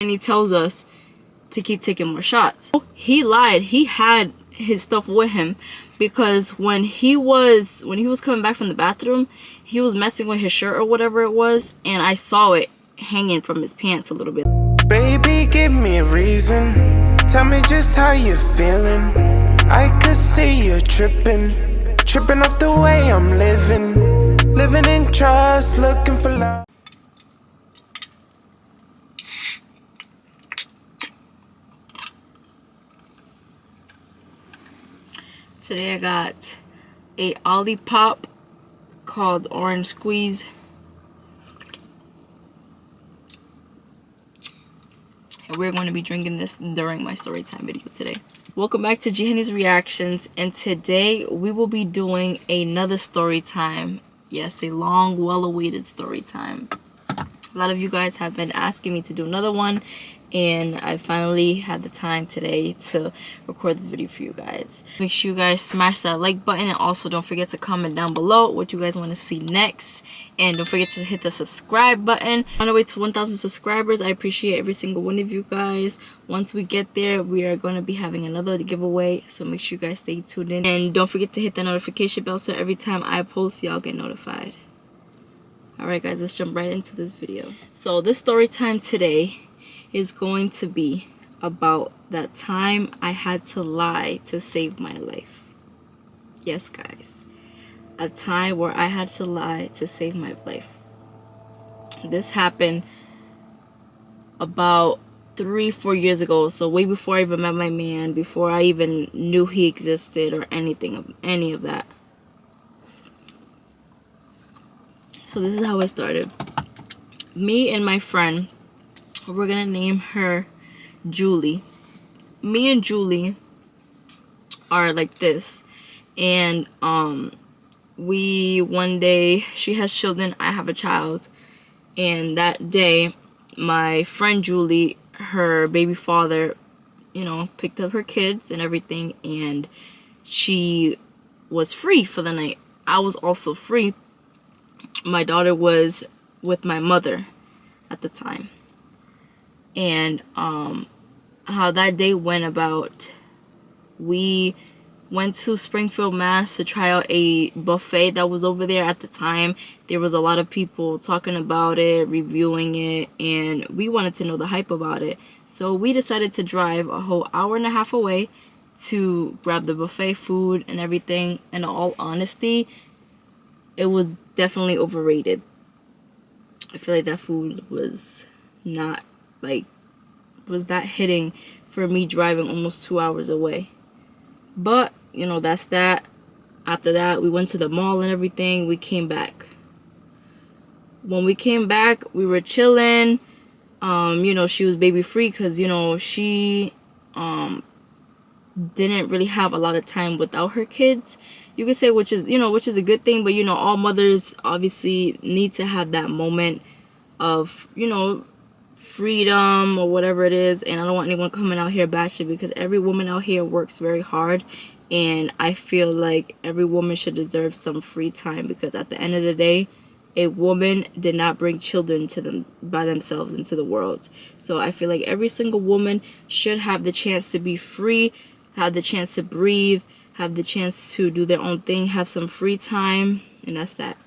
and he tells us to keep taking more shots. He lied. He had his stuff with him, because when he was coming back from the bathroom, he was messing with his shirt or whatever it was, and I saw it hanging from his pants a little bit. Baby, give me a reason. Tell me just how you're feeling. I could see you tripping off the way I'm living in trust, looking for love. Today I got a Olipop called Orange Squeeze. And we're going to be drinking this during my story time video today. Welcome back to Jenny's Reactions, and today we will be doing another story time. Yes, a long, well-awaited story time. A lot of you guys have been asking me to do another one, and I finally had the time today to record this video for you guys. Make sure you guys smash that like button, and also don't forget to comment down below what you guys want to see next, and don't forget to hit the subscribe button. On our way to 1,000 subscribers. I appreciate every single one of you guys. Once we get there, we are going to be having another giveaway, so make sure you guys stay tuned in, and don't forget to hit the notification bell so every time I post, y'all get notified. Alright guys, let's jump right into this video. So this story time today is going to be about that time I had to lie to save my life. Yes guys, a time where I had to lie to save my life. This happened about 3-4 years ago, so way before I even met my man, before I even knew he existed or any of that. So this is how it started. Me and my friend, we're gonna name her Julie. Me and Julie are like this, and we one day, she has children, I have a child, and that day my friend Julie, her baby father, you know, picked up her kids and everything, and she was free for the night. I was also free. My daughter was with my mother at the time. And how that day went about, we went to Springfield, Mass to try out a buffet that was over there at the time. There was a lot of people talking about it, reviewing it, and we wanted to know the hype about it. So we decided to drive a whole hour and a half away to grab the buffet food and everything. In all honesty, it was definitely overrated. I feel like that food was not hitting for me driving almost 2 hours away. But you know, that's that. After that, we went to the mall and everything. We came back. When we came back, we were chilling. You know, she was baby free because, you know, she didn't really have a lot of time without her kids, you could say, which is a good thing. But you know, all mothers obviously need to have that moment of, you know, freedom or whatever it is. And I don't want anyone coming out here bashing, because every woman out here works very hard, and I feel like every woman should deserve some free time, because at the end of the day, a woman did not bring children to them by themselves into the world. So I feel like every single woman should have the chance to be free, have the chance to breathe, have the chance to do their own thing, have some free time, and that's that.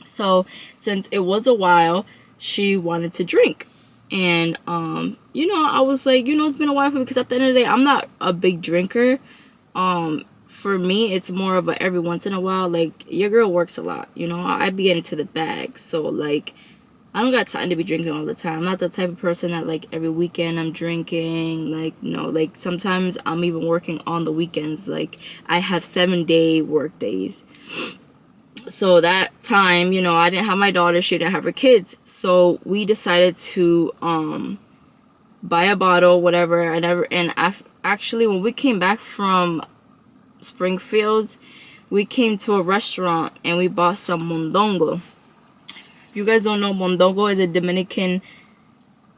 So since it was a while, she wanted to drink. And you know, I was like, you know, it's been a while for me, because at the end of the day, I'm not a big drinker. For me, it's more of a every once in a while. Like, your girl works a lot, you know, I be getting to the bag, so like, I don't got time to be drinking all the time. I'm not the type of person that like every weekend I'm drinking. Like, no, like sometimes I'm even working on the weekends. Like, I have 7-day work days. So that time, you know, I didn't have my daughter, she didn't have her kids. So we decided to buy a bottle, whatever. And actually, when we came back from Springfield, we came to a restaurant and we bought some mondongo. If you guys don't know, mondongo is a Dominican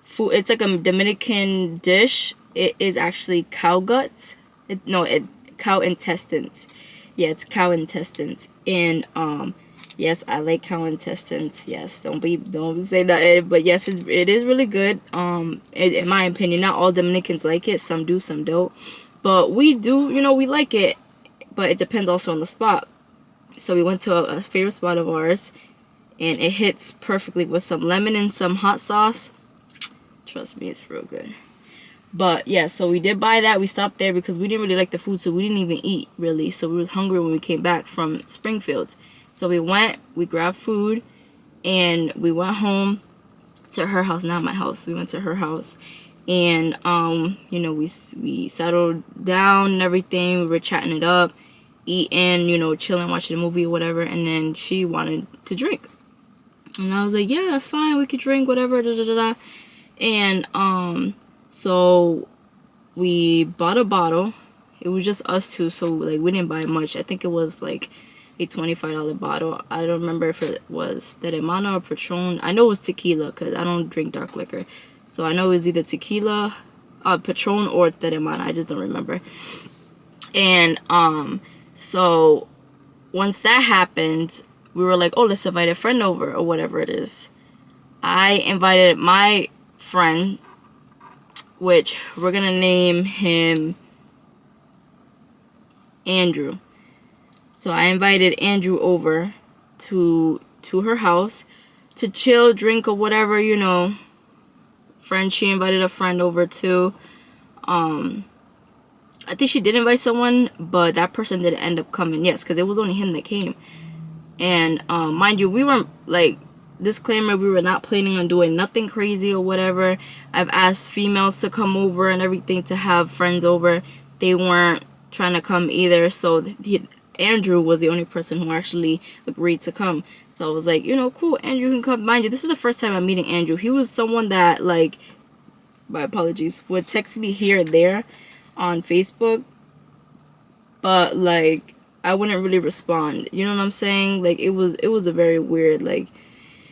food. It's like a Dominican dish. It is actually cow guts. Cow intestines. Yeah, it's cow intestines. And Yes, I like cow intestines. Yes, don't say that. But yes, it is really good. In my opinion, not all Dominicans like it. Some do, some don't. But we do, we like it. But it depends also on the spot. So we went to a favorite spot of ours, and it hits perfectly with some lemon and some hot sauce. Trust me, it's real good. But yeah, so we did buy that. We stopped there because we didn't really like the food, so we didn't even eat really. So we was hungry when we came back from Springfield. So we grabbed food, and we went home to her house, not my house. We went to her house, and we settled down and everything. We were chatting it up, eating, chilling, watching a movie or whatever. And then she wanted to drink, and I was like, yeah, that's fine. We could drink whatever. Da da da da. And so we bought a bottle. It was just us two, so like we didn't buy much. I think it was like a $25 bottle. I don't remember if it was Teremana or Patron. I know it was tequila because I don't drink dark liquor. So I know it was either tequila, Patron, or Teremana. I just don't remember. And so once that happened, we were like, oh, let's invite a friend over or whatever it is. I invited my friend, which we're gonna name him Andrew. So I invited Andrew over to her house to chill, drink, or whatever, Friend, she invited a friend over too. I think she did invite someone, but that person didn't end up coming. Yes, because it was only him that came. And mind you, we weren't like, disclaimer, we were not planning on doing nothing crazy or whatever. I've asked females to come over and everything, to have friends over. They weren't trying to come either, so Andrew was the only person who actually agreed to come. So I was like, cool, Andrew can come. Mind you, this is the first time I'm meeting Andrew. He was someone that, like, my apologies, would text me here and there on Facebook, but like I wouldn't really respond. You know what I'm saying? Like it was a very weird, like,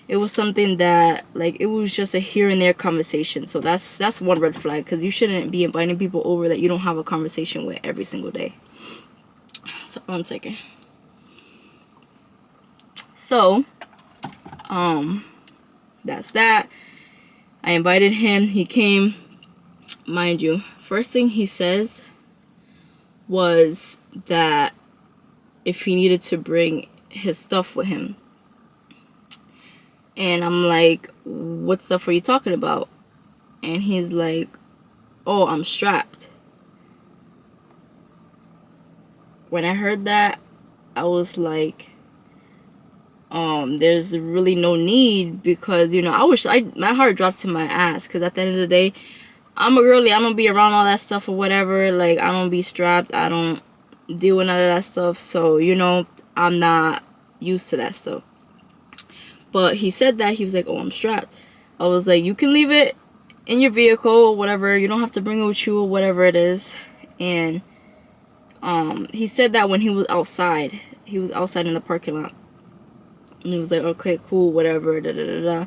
it was something that, like, it was just a here and there conversation. So that's one red flag, because you shouldn't be inviting people over that you don't have a conversation with every single day. So 1 second. So that's that. I invited him, he came. Mind you, first thing he says was that if he needed to bring his stuff with him. And I'm like, what stuff are you talking about? And he's like, oh, I'm strapped. When I heard that, I was like, there's really no need, because, my heart dropped to my ass, because at the end of the day, I'm a girly. I don't be around all that stuff or whatever. Like, I don't be strapped. I don't deal with none of that stuff. So, I'm not used to that stuff. But he said that. He was like, oh, I'm strapped. I was like, you can leave it in your vehicle or whatever. You don't have to bring it with you or whatever it is. And he said that when he was outside. He was outside in the parking lot. And he was like, okay, cool, whatever, da-da-da-da.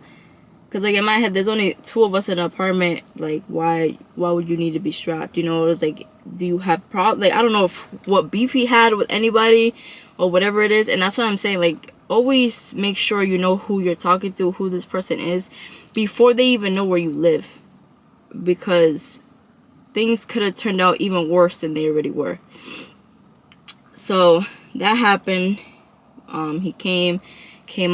Because, like, in my head, there's only 2 of us in an apartment. Like, why would you need to be strapped? It was like, do you have problems? Like, I don't know what beef he had with anybody or whatever it is. And that's what I'm saying. Like, always make sure you know who you're talking to, who this person is, before they even know where you live. Because things could have turned out even worse than they already were. So, that happened. He came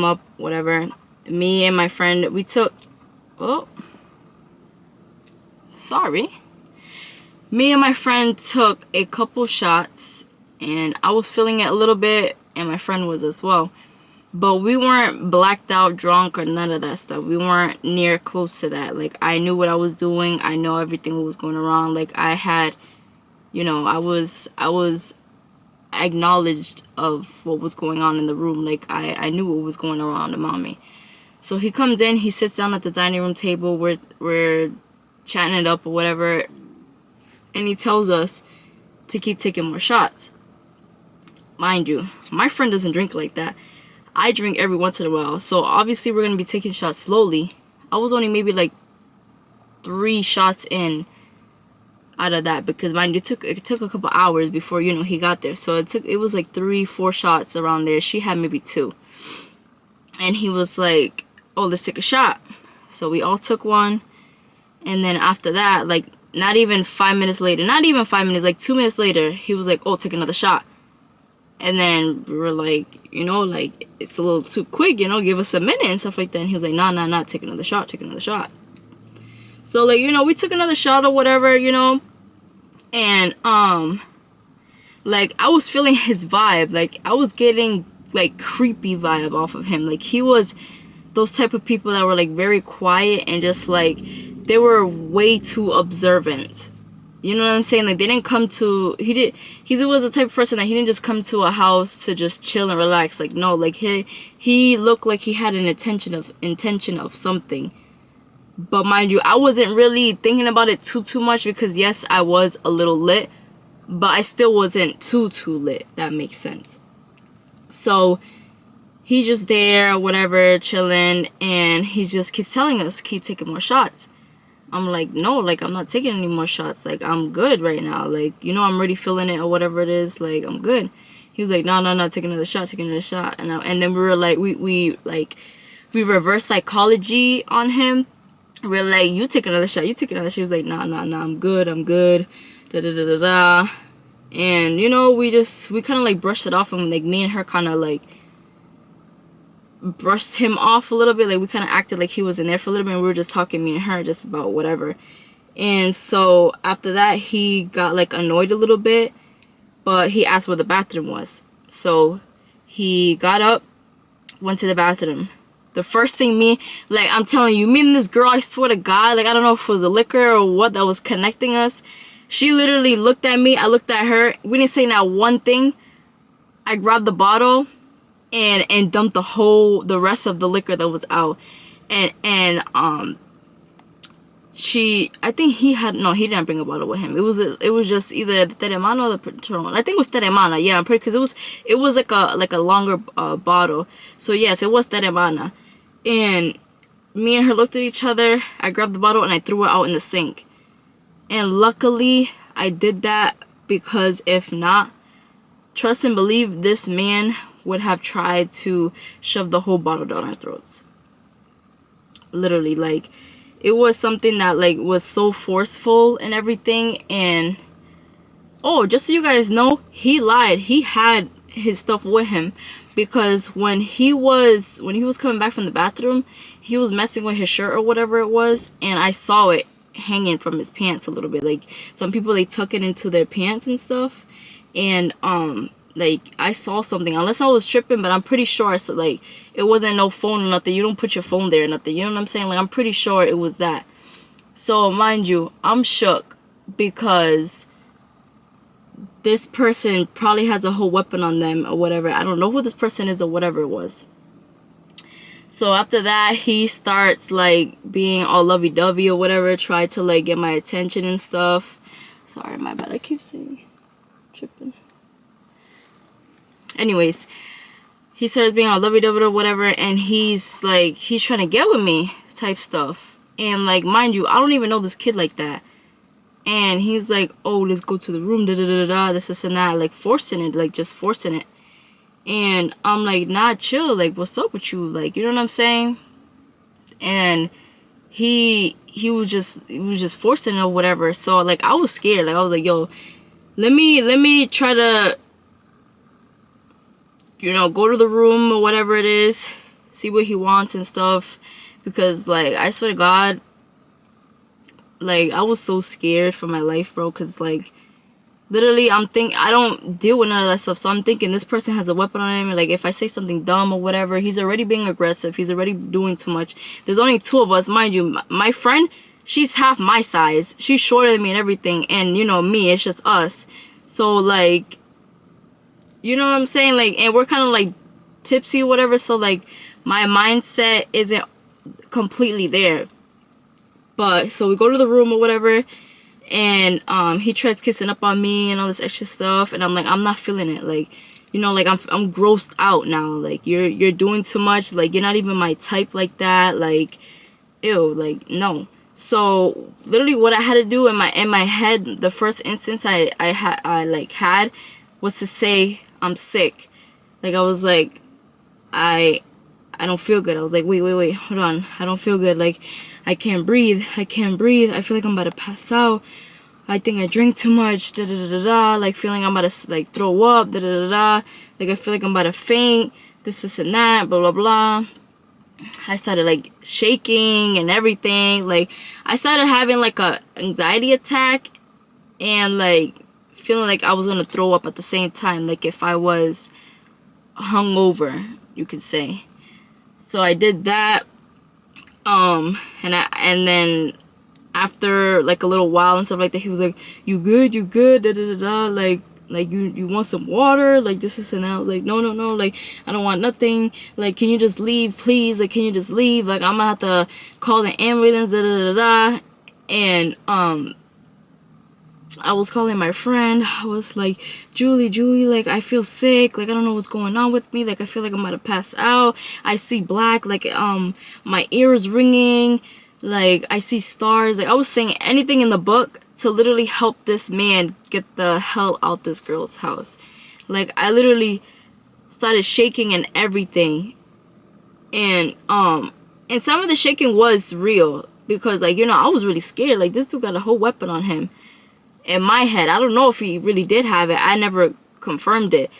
up, whatever. Me and my friend, we took, me and my friend took a couple shots, and I was feeling it a little bit, and my friend was as well. But we weren't blacked out, drunk, or none of that stuff. We weren't near close to that. Like, I knew what I was doing. I know everything was going around. Like, I had, I was acknowledged of what was going on in the room. Like, I knew what was going around around me. So he comes in, he sits down at the dining room table, we're chatting it up or whatever, and he tells us to keep taking more shots. Mind you, my friend doesn't drink like that. I drink every once in a while, so obviously we're going to be taking shots slowly. I was only maybe like 3 shots in out of that, because mind you, it took a couple hours before, he got there. So it was like 3-4 shots around there. She had maybe 2. And he was like, oh, let's take a shot. So we all took one. And then after that, like, not even 5 minutes later, not even 5 minutes, like 2 minutes later, he was like, oh, take another shot. And then we were like, you know, like, it's a little too quick, you know, give us a minute and stuff like that. And he was like, nah, take another shot, take another shot. So, like, you know, we took another shot or whatever, you know. And, like, I was feeling his vibe. Like, I was getting, like, creepy vibe off of him. Like, he was those type of people that were, like, very quiet and just, like, they were way too observant. You know what I'm saying? Like, they didn't come to, he was the type of person that he didn't just come to a house to just chill and relax. Like, no, like, he looked like he had an intention of something. But mind you, I wasn't really thinking about it too much because, yes, I was a little lit, but I still wasn't too lit. That makes sense. So he's just there, whatever, chilling, and he just keeps telling us, keep taking more shots. I'm like, no, like, I'm not taking any more shots. Like, I'm good right now. Like, you know, I'm already feeling it or whatever it is. Like, I'm good. He was like, no, take another shot, take another shot. And then we were like, we reverse psychology on him. We're like, you take another shot, you take another shot. He was like, nah, I'm good. Da da da da da. And, you know, we kind of like brushed it off, and like me and her kind of like brushed him off a little bit. Like, we kind of acted like he was in there for a little bit, and we were just talking, me and her, just about whatever. And so after that, he got like annoyed a little bit, but he asked where the bathroom was. So he got up, went to the bathroom. The first thing like, I'm telling you, me and this girl, I swear to God, like, I don't know if it was the liquor or what that was connecting us. She literally looked at me, I looked at her. We didn't say not one thing. I grabbed the bottle and dumped the rest of the liquor that was out. And I think he didn't bring a bottle with him. It was just either the Teremana or the Patron. I think it was Teremana. Yeah, I'm pretty, because it was like a longer bottle. So yes, it was Teremana. And me and her looked at each other. I grabbed the bottle and I threw it out in the sink. And luckily, I did that, because if not, trust and believe, this man would have tried to shove the whole bottle down our throats. Literally, like, it was something that, like, was so forceful and everything. And, oh, just so you guys know, he lied. He had his stuff with him, because when he was coming back from the bathroom, he was messing with his shirt or whatever it was, and I saw it hanging from his pants a little bit. Like, some people, they tuck it into their pants and stuff, and like, I saw something, unless I was tripping, but I'm pretty sure, so, like, it wasn't no phone or nothing. You don't put your phone there or nothing, you know what I'm saying? Like, I'm pretty sure it was that. So mind you, I'm shook, because this person probably has a whole weapon on them or whatever. I don't know who this person is or whatever it was. So after that, he starts, like, being all lovey-dovey or whatever, try to, like, get my attention and stuff. Sorry, my bad, I keep saying tripping. Anyways, he starts being all lovey-dovey or whatever, and he's trying to get with me type stuff. And, like, mind you, I don't even know this kid like that. And he's like, oh, let's go to the room, da-da-da-da-da, this and that, like, forcing it, like, just forcing it. And I'm like, nah, chill, like, what's up with you, like, you know what I'm saying? And he was just forcing it or whatever. So, like, I was scared. Like, I was like, yo, let me try to, you know, go to the room or whatever it is, see what he wants and stuff. Because, like, I swear to God, like, I was so scared for my life, bro. Because, like, literally, I don't deal with none of that stuff. So I'm thinking this person has a weapon on him. And, like, if I say something dumb or whatever, he's already being aggressive. He's already doing too much. There's only two of us. Mind you, my friend, she's half my size. She's shorter than me and everything. And, you know, me, it's just us. So, like, you know what I'm saying? Like, and we're kind of, like, tipsy or whatever. So, like, my mindset isn't completely there. But, so we go to the room or whatever. And he tries kissing up on me and all this extra stuff, and I'm like, I'm not feeling it. Like, you know, like, I'm grossed out now. Like, you're doing too much. Like, you're not even my type like that. Like, ew, like, no. So literally what I had to do in my head, the first instance I had was to say I'm sick. Like, I was like, I I don't feel good. I was like, wait, hold on. I don't feel good. Like, I can't breathe. I feel like I'm about to pass out. I think I drank too much. Da da da da da. Like, feeling I'm about to like throw up. Da da da da. Like, I feel like I'm about to faint. This and that. Blah blah blah. I started like shaking and everything. Like, I started having like a anxiety attack and like feeling like I was gonna throw up at the same time. Like, if I was hungover, you could say. So I did that, and then after like a little while and stuff like that, he was like, you good, da da da da, like you want some water, like this and that. I was like, no, like I don't want nothing, like can you just leave, please, like can you just leave, like I'm gonna have to call the ambulance, da da da da. And I was calling my friend. I was like, Julie, like I feel sick. Like I don't know what's going on with me. Like I feel like I'm about to pass out. I see black. Like my ear is ringing. Like I see stars. Like I was saying anything in the book to literally help this man get the hell out this girl's house. Like I literally started shaking and everything. And some of the shaking was real because like, you know, I was really scared. Like this dude got a whole weapon on him. In my head, I don't know if he really did have it. I never confirmed it.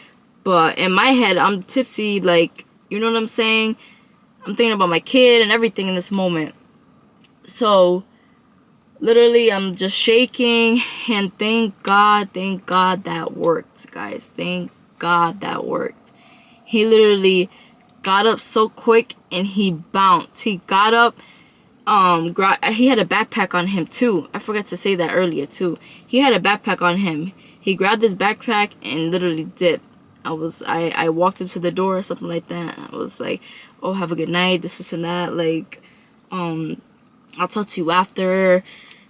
But in my head, I'm tipsy, like, you know what I'm saying? I'm thinking about my kid and everything in this moment. So, literally, I'm just shaking. And thank God that worked, guys. Thank God that worked. He literally got up so quick and he bounced. He got up. He had a backpack on him too. I forgot to say that earlier too. He had a backpack on him. He grabbed his backpack and literally dipped. I walked up to the door or something like that. I was like, oh, have a good night, this and that. Like, I'll talk to you after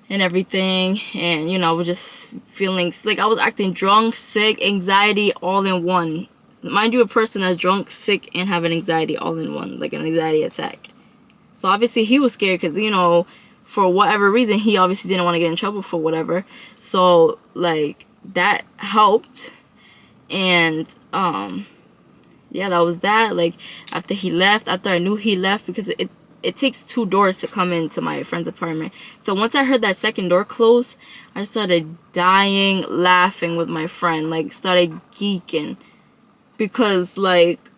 and everything. And, you know, I was just feeling like I was acting drunk, sick, anxiety all in one. Mind you, a person that's drunk, sick, and having anxiety all in one, like an anxiety attack. So obviously he was scared because, you know, for whatever reason, he obviously didn't want to get in trouble for whatever. So, like, that helped. And, yeah, that was that. Like, after he left, after I knew he left, because it takes 2 doors to come into my friend's apartment. So once I heard that second door close, I started dying, laughing with my friend. Like, started geeking. Because, like,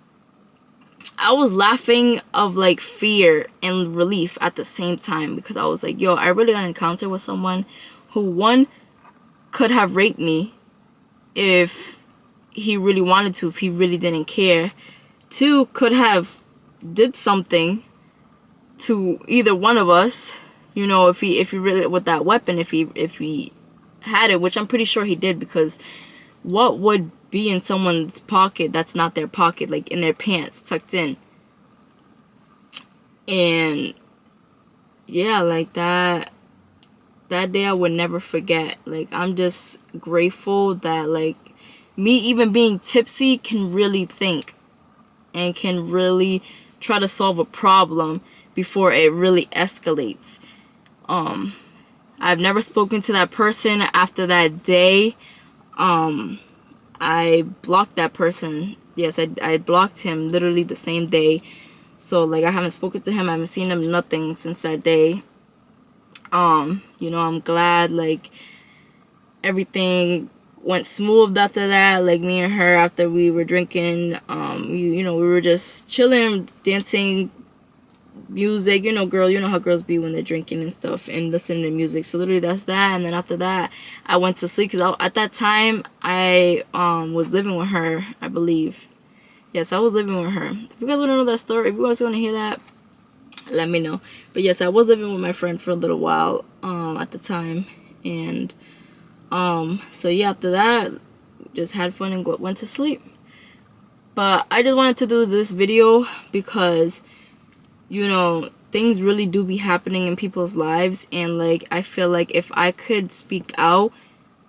I was laughing of like fear and relief at the same time because I was like, yo, I really got an encounter with someone who, one, could have raped me if he really wanted to, if he really didn't care. 2, could have did something to either one of us, you know, if he really, with that weapon, if he had it, which I'm pretty sure he did, because what would be in someone's pocket that's not their pocket, like in their pants, tucked in? And yeah, like that day I would never forget. Like, I'm just grateful that, like, me even being tipsy can really think and can really try to solve a problem before it really escalates. I've never spoken to that person after that day. I blocked that person. Yes, I blocked him literally the same day. So, like, I haven't spoken to him. I haven't seen him, nothing since that day. You know, I'm glad, like, everything went smooth after that. Like, me and her, after we were drinking, you know, we were just chilling, dancing, music, you know, you know how girls be when they're drinking and stuff and listening to music. So literally that's that. And then after that I went to sleep because at that time I was living with her, I believe. Yes, I was living with her. If you guys want to know that story, if you guys want to hear that, let me know. But yes, I was living with my friend for a little while at the time. And so yeah, after that just had fun and went to sleep. But I just wanted to do this video because, you know, things really do be happening in people's lives. And, like, I feel like if I could speak out,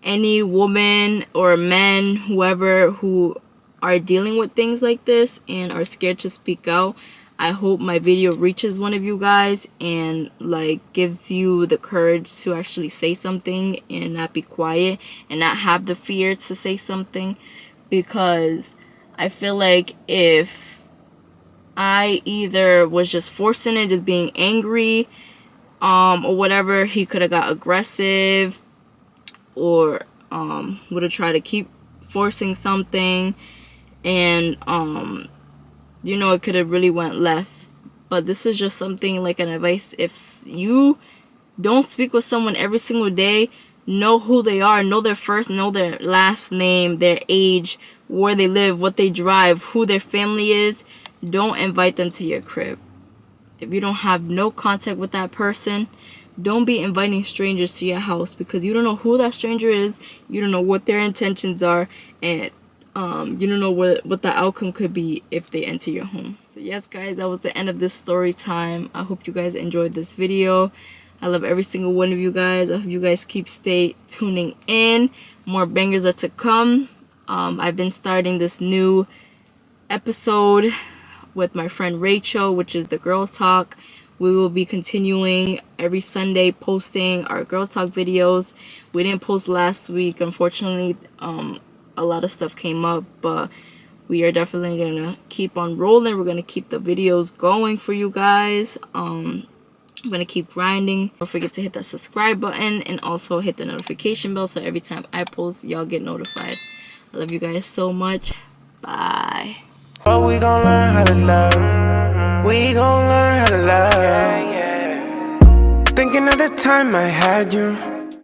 any woman or men, whoever, who are dealing with things like this and are scared to speak out, I hope my video reaches one of you guys and, like, gives you the courage to actually say something and not be quiet and not have the fear to say something. Because I feel like if I either was just forcing it, just being angry, or whatever. He could have got aggressive, or would have tried to keep forcing something, and it could have really went left. But this is just something like an advice. If you don't speak with someone every single day, know who they are, know their first, know their last name, their age, where they live, what they drive, who their family is. Don't invite them to your crib. If you don't have no contact with that person, don't be inviting strangers to your house, because you don't know who that stranger is, you don't know what their intentions are, and you don't know what the outcome could be if they enter your home. So yes guys, that was the end of this story time. I hope you guys enjoyed this video. I love every single one of you guys. I hope you guys stay tuning in. More bangers are to come. I've been starting this new episode with my friend Rachel, which is the Girl Talk. We will be continuing every Sunday posting our Girl Talk videos. We didn't post last week, unfortunately. A lot of stuff came up, but we are definitely gonna keep on rolling. We're gonna keep the videos going for you guys. I'm gonna keep grinding. Don't forget to hit that subscribe button and also hit the notification bell, so every time I post, y'all get notified. I love you guys so much. Bye. But we gon' learn how to love. We gon' learn how to love. Thinking of the time I had you.